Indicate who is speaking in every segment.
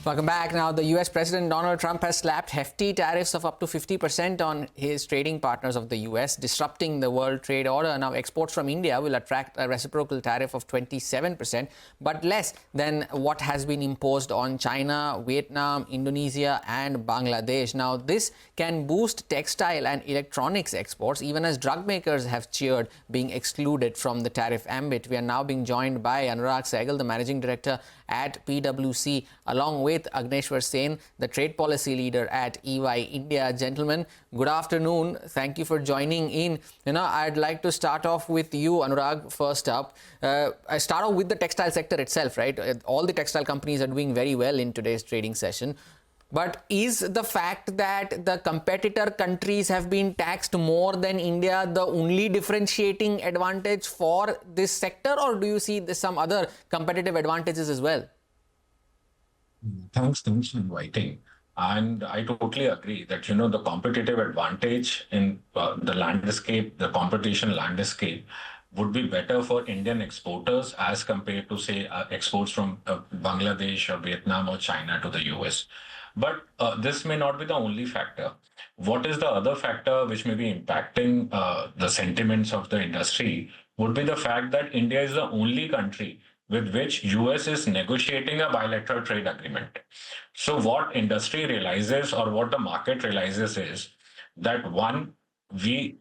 Speaker 1: Welcome back. Now, the US President Donald Trump has slapped hefty tariffs of up to 50% on his trading partners of the US, disrupting the world trade order. Now, exports from India will attract a reciprocal tariff of 27%, but less than what has been imposed on China, Vietnam, Indonesia and Bangladesh. Now, this can boost textile and electronics exports, even as drug makers have cheered being excluded from the tariff ambit. We are now being joined by Anurag Sehgal, the Managing Director at PwC, along with Agneshwar Sen, the trade policy leader at EY India. Gentlemen, good afternoon. Thank you for joining in. I'd like to start off with you, Anurag, first up. I start off with the textile sector itself, right? All the textile companies are doing very well in today's trading session. But is the fact that the competitor countries have been taxed more than India the only differentiating advantage for this sector, or do you see some other competitive advantages as well?
Speaker 2: Thanks for inviting. And I totally agree that, the competitive advantage in the landscape, the competition landscape would be better for Indian exporters as compared to, say, exports from Bangladesh or Vietnam or China to the US. But this may not be the only factor. What is the other factor which may be impacting the sentiments of the industry would be the fact that India is the only country with which US is negotiating a bilateral trade agreement. So what industry realizes or what the market realizes is that one, we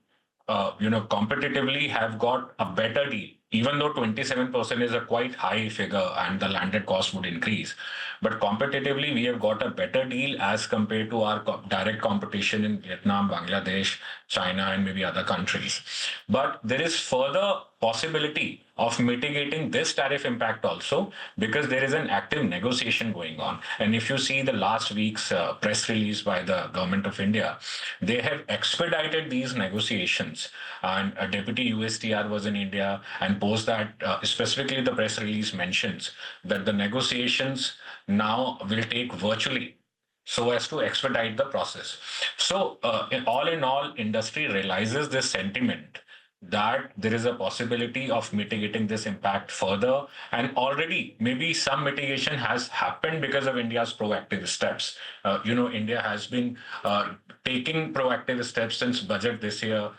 Speaker 2: competitively have got a better deal, even though 27% is a quite high figure and the landed cost would increase. But competitively, we have got a better deal as compared to our direct competition in Vietnam, Bangladesh, China, and maybe other countries. But there is further possibility of mitigating this tariff impact also because there is an active negotiation going on. And if you see the last week's press release by the government of India, they have expedited these negotiations. And a deputy USTR was in India, and post that, specifically the press release mentions that the negotiations now will take virtually so as to expedite the process. So all in all, industry realizes this sentiment that there is a possibility of mitigating this impact further. And already maybe some mitigation has happened because of India's proactive steps. India has been taking proactive steps since budget this year,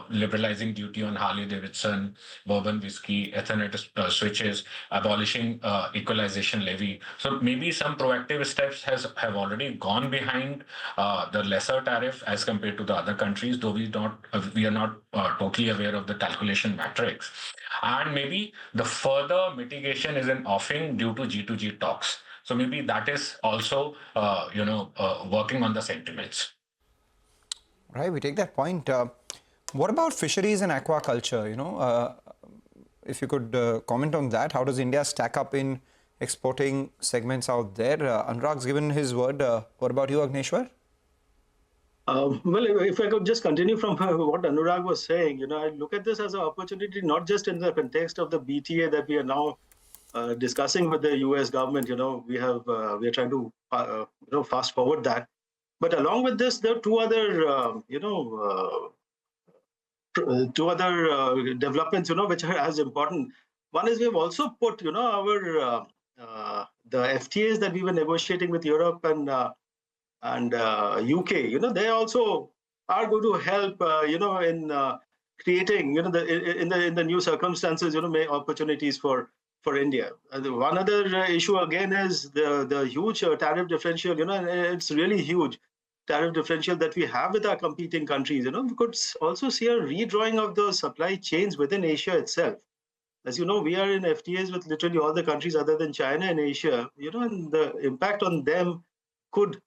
Speaker 2: liberalizing duty on Harley-Davidson, bourbon whiskey, Ethernet switches, abolishing equalization levy. So maybe some proactive steps have already gone behind the lesser tariff as compared to the other countries, though we are not totally aware of the calculation matrix. And maybe the further mitigation is in offing due to G2G talks. So maybe that is also, working on the sentiments.
Speaker 3: Right, we take that point. What about fisheries and aquaculture? If you could comment on that, how does India stack up in exporting segments out there? Anurag's given his word. What about you, Agneshwar?
Speaker 4: Well, if I could just continue from what Anurag was saying, I look at this as an opportunity, not just in the context of the BTA that we are now discussing with the US government. We are trying to, fast forward that. But along with this, there are two other, developments, which are as important. One is we have also put, our the FTAs that we were negotiating with Europe and UK, they also are going to help, in creating, in the new circumstances, opportunities for India. One other issue again is the huge tariff differential, and it's really huge tariff differential that we have with our competing countries. We could also see a redrawing of the supply chains within Asia itself. As you know, we are in FTAs with literally all the countries other than China and Asia, and the impact on them could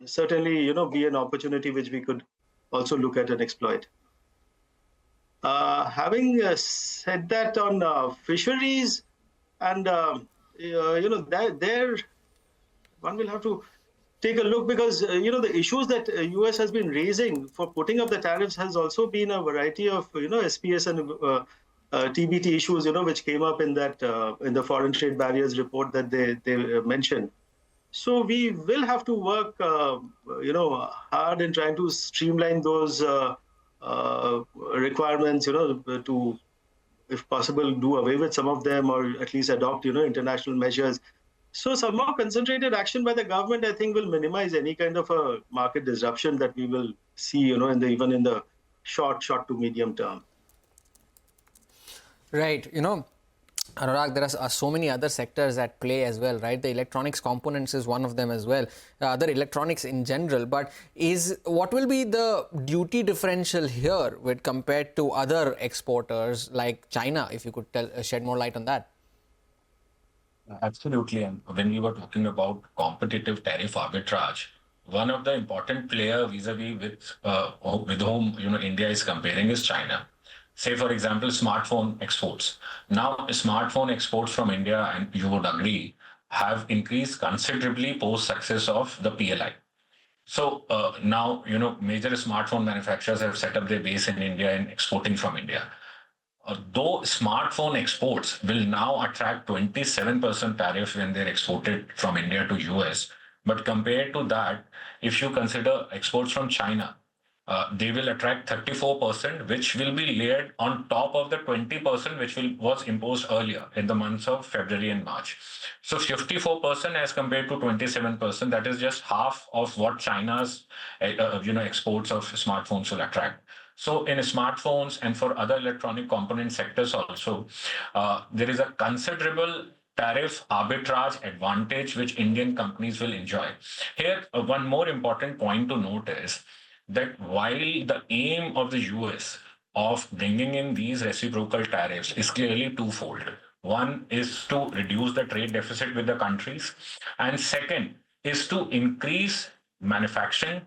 Speaker 4: certainly, be an opportunity which we could also look at and exploit. Having said that, on fisheries and, there one will have to take a look because, the issues that US has been raising for putting up the tariffs has also been a variety of, SPS and TBT issues, which came up in that in the foreign trade barriers report that they mentioned. So we will have to work, hard in trying to streamline those requirements, to, if possible, do away with some of them or at least adopt, international measures So some more concentrated action by the government, I think, will minimize any kind of a market disruption that we will see, even in the short to medium term.
Speaker 1: Right. Anurag, there are so many other sectors at play as well, right? The electronics components is one of them as well, other electronics in general. But what will be the duty differential here with compared to other exporters like China? If you could shed more light on that.
Speaker 2: Absolutely. And when we were talking about competitive tariff arbitrage, one of the important player vis-a-vis with whom India is comparing is China. Say, for example, smartphone exports. Now, smartphone exports from India, and you would agree, have increased considerably post success of the PLI. So now, major smartphone manufacturers have set up their base in India and exporting from India. Though smartphone exports will now attract 27% tariff when they're exported from India to US, but compared to that, if you consider exports from China, they will attract 34%, which will be layered on top of the 20% which was imposed earlier in the months of February and March. So 54% as compared to 27%, that is just half of what China's exports of smartphones will attract. So in smartphones and for other electronic component sectors also, there is a considerable tariff arbitrage advantage which Indian companies will enjoy. Here, one more important point to note is that while the aim of the US of bringing in these reciprocal tariffs is clearly twofold. One is to reduce the trade deficit with the countries, and second is to increase manufacturing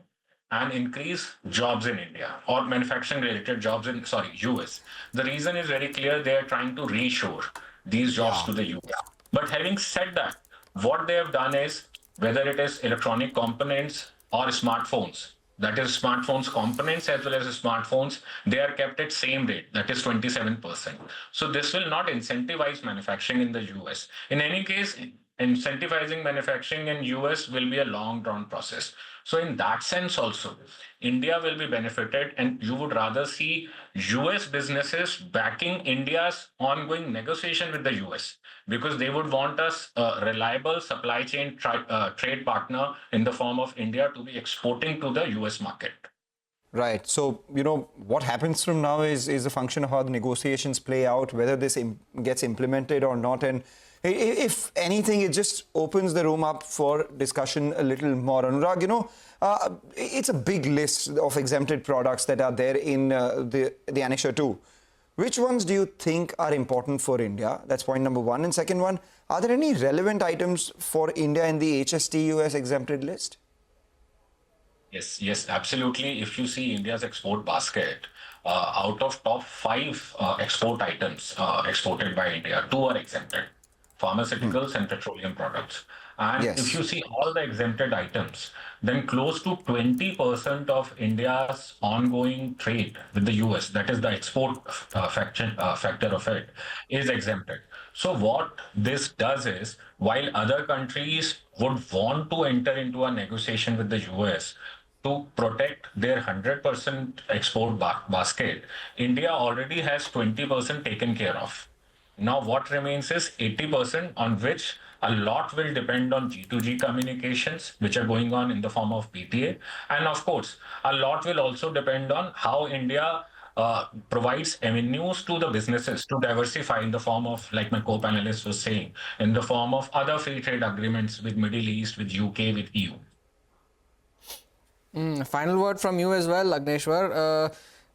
Speaker 2: and increase jobs in India, or manufacturing related jobs in, US. The reason is very clear. They are trying to reshore these jobs to the US. But having said that, what they have done is, whether it is electronic components or smartphones, that is smartphones components as well as smartphones, they are kept at same rate, that is 27%. So this will not incentivize manufacturing in the US. In any case, incentivizing manufacturing in US will be a long drawn process. So in that sense also, India will be benefited, and you would rather see US businesses backing India's ongoing negotiation with the US, because they would want us a reliable supply chain trade partner in the form of India to be exporting to the US market.
Speaker 3: Right. So, what happens from now is a function of how the negotiations play out, whether this gets implemented or not. And if anything, it just opens the room up for discussion a little more. Anurag, it's a big list of exempted products that are there in the Annexure 2. Which ones do you think are important for India? That's point number one. And second one, are there any relevant items for India in the HST-US exempted list?
Speaker 2: Yes, absolutely. If you see India's export basket, out of top 5 export items exported by India, 2 are exempted: pharmaceuticals and petroleum products. And if you see all the exempted items, then close to 20% of India's ongoing trade with the US, that is the export factor of it, is exempted. So what this does is, while other countries would want to enter into a negotiation with the US to protect their 100% export basket, India already has 20% taken care of. Now, what remains is 80%, on which a lot will depend on G2G communications, which are going on in the form of PTA. And of course, a lot will also depend on how India provides avenues to the businesses to diversify in the form of, like my co-panelist was saying, in the form of other free trade agreements with Middle East, with UK, with EU.
Speaker 1: Final word from you as well, Agneshwar.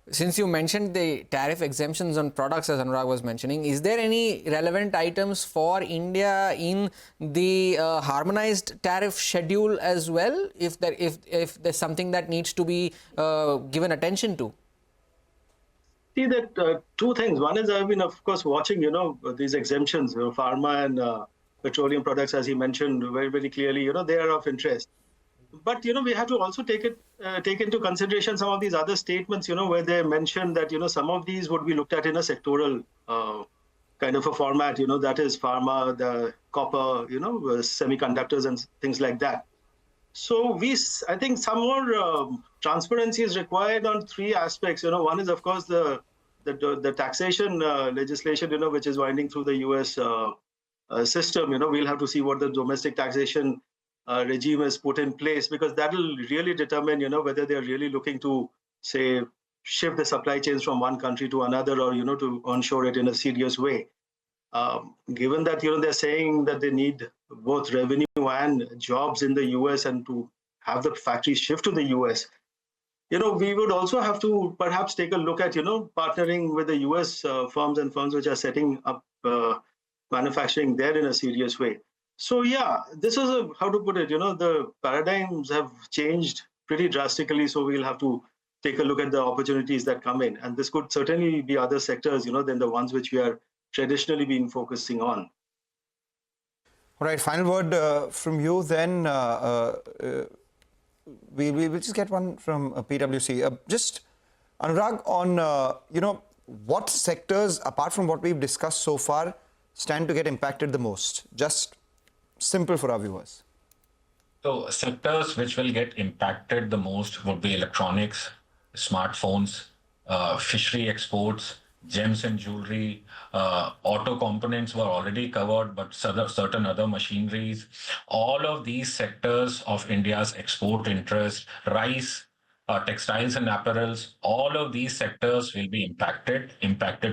Speaker 1: Since you mentioned the tariff exemptions on products, as Anurag was mentioning, is there any relevant items for India in the harmonized tariff schedule as well, if there's something that needs to be given attention to?
Speaker 4: See that 2 things. One is, I've been, of course, watching, these exemptions, pharma and petroleum products, as he mentioned very, very clearly, they are of interest. But, we have to also take into consideration some of these other statements, where they mentioned that, some of these would be looked at in a sectoral kind of a format, that is pharma, the copper, semiconductors and things like that. So I think some more transparency is required on 3 aspects. One is, of course, the taxation legislation, which is winding through the US system. We'll have to see what the domestic taxation regime is put in place, because that will really determine, whether they're really looking to, say, shift the supply chains from one country to another, or, to onshore it in a serious way. Given that, they're saying that they need both revenue and jobs in the US, and to have the factories shift to the US, we would also have to perhaps take a look at, partnering with the US firms and firms which are setting up manufacturing there in a serious way. So yeah, this is how to put it, the paradigms have changed pretty drastically. So we'll have to take a look at the opportunities that come in. And this could certainly be other sectors, than the ones which we are traditionally been focusing on.
Speaker 3: All right, final word from you then. We'll just get one from PwC. Just, Anurag, on, what sectors, apart from what we've discussed so far, stand to get impacted the most? Just simple for our viewers.
Speaker 2: So sectors which will get impacted the most would be electronics, smartphones, fishery exports, gems and jewelry, auto components were already covered, but certain other machineries. All of these sectors of India's export interest, rice, textiles and apparels, all of these sectors will be impacted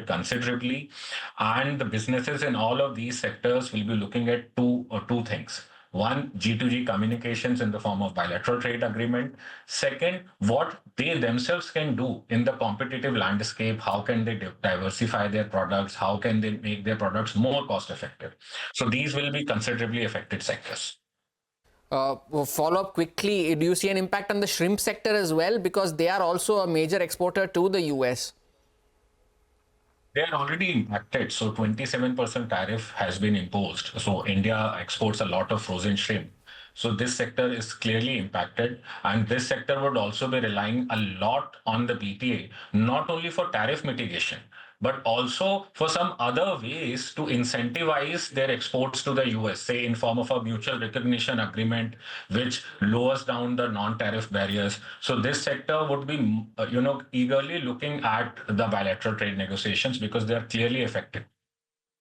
Speaker 2: considerably. And the businesses in all of these sectors will be looking at two things. One, G2G communications in the form of bilateral trade agreement. Second, what they themselves can do in the competitive landscape. How can they diversify their products? How can they make their products more cost effective? So these will be considerably affected sectors.
Speaker 1: Follow up quickly, do you see an impact on the shrimp sector as well? Because they are also a major exporter to the US.
Speaker 2: They are already impacted. So 27% tariff has been imposed. So India exports a lot of frozen shrimp. So this sector is clearly impacted. And this sector would also be relying a lot on the BTA, not only for tariff mitigation, but also for some other ways to incentivize their exports to the US, say in form of a mutual recognition agreement, which lowers down the non-tariff barriers. So this sector would be, eagerly looking at the bilateral trade negotiations because they are clearly affected.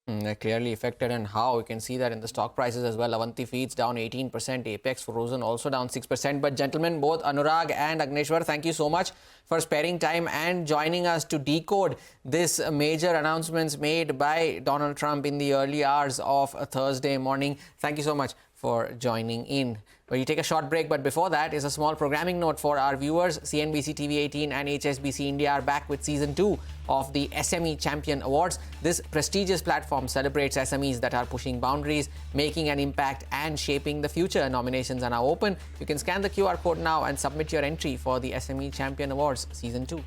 Speaker 1: They're clearly affected, and how you can see that in the stock prices as well. Avanti Feeds down 18%, Apex Frozen also down 6%. But gentlemen, both Anurag and Agneshwar, thank you so much for sparing time and joining us to decode this major announcements made by Donald Trump in the early hours of a Thursday morning. Thank you so much for joining in. We take a short break, but before that is a small programming note for our viewers. CNBC-TV18 and HSBC India are back with Season 2 of the SME Champion Awards. This prestigious platform celebrates SMEs that are pushing boundaries, making an impact and shaping the future. Nominations are now open. You can scan the QR code now and submit your entry for the SME Champion Awards Season 2.